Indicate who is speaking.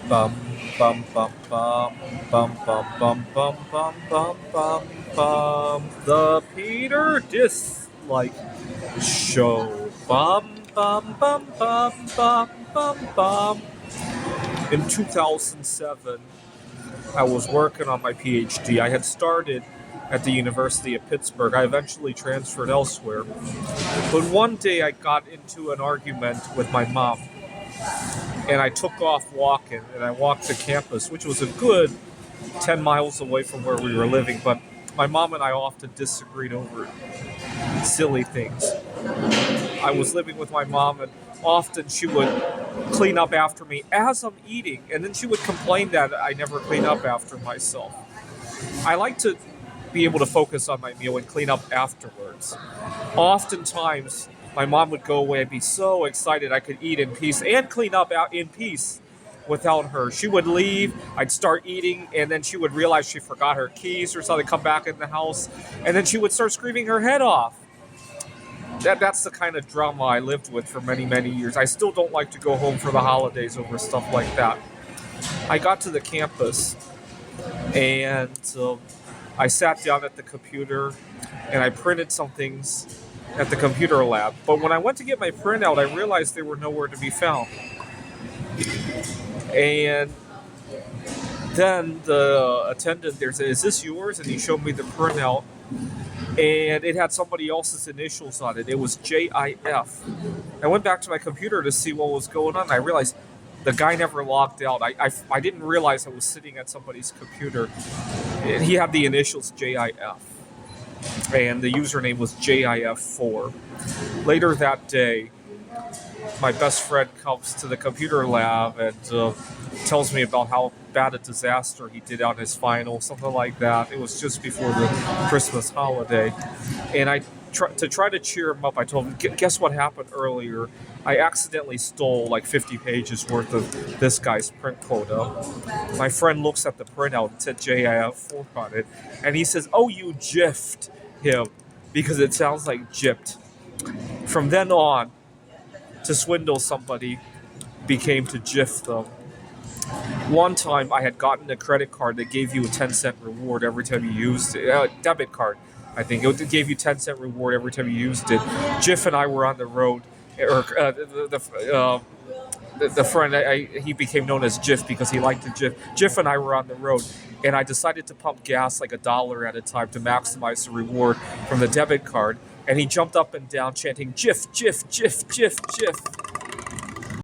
Speaker 1: Bum bum bum bum bum bum bum bum bum bum bum bum. The Peter Dislike Show. Bum bum bum bum bum bum bum. In 2007, I was working on my PhD. I had started at the University of Pittsburgh. I eventually transferred elsewhere. But one day I got into an argument with my mom, and I took off walking, and I walked to campus, which was a good 10 miles away from where we were living. But my mom and I often disagreed over silly things. I was living with my mom, and often she would clean up after me as I'm eating, and then she would complain that I never clean up after myself. I like to be able to focus on my meal and clean up afterwards. Oftentimes, my mom would go away and be so excited I could eat in peace and clean up out in peace without her. She would leave, I'd start eating, and then she would realize she forgot her keys or something, come back in the house, and then she would start screaming her head off. That's the kind of drama I lived with for many, many years. I still don't like to go home for the holidays over stuff like that. I got to the campus, and I sat down at the computer, and I printed some things at the computer lab. But when I went to get my printout, I realized they were nowhere to be found. And then the attendant there said, "Is this yours?" And he showed me the printout, and it had somebody else's initials on it. It was JIF. I went back to my computer to see what was going on. I realized the guy never logged out. I didn't realize I was sitting at somebody's computer. And he had the initials JIF, and the username was JIF4. Later that day, my best friend comes to the computer lab and tells me about how bad a disaster he did on his final, something like that. It was just before the Christmas holiday. And to try to cheer him up, I told him, guess what happened earlier? I accidentally stole like 50 pages worth of this guy's print quota. My friend looks at the printout and said JIF4 on it, and he says, "Oh, you jiffed him," because it sounds like gypped. From then on, to swindle somebody became to jiff them. One time I had gotten a credit card that gave you a 10-cent reward every time you used it. Debit card, I think. It gave you 10-cent reward every time you used it. Jiff and I were on the road, or the friend, he became known as Jiff because he liked the Jiff. Jiff and I were on the road, and I decided to pump gas like $1 at a time to maximize the reward from the debit card. And he jumped up and down chanting, "Jiff, Jiff, Jiff, Jiff, Jiff."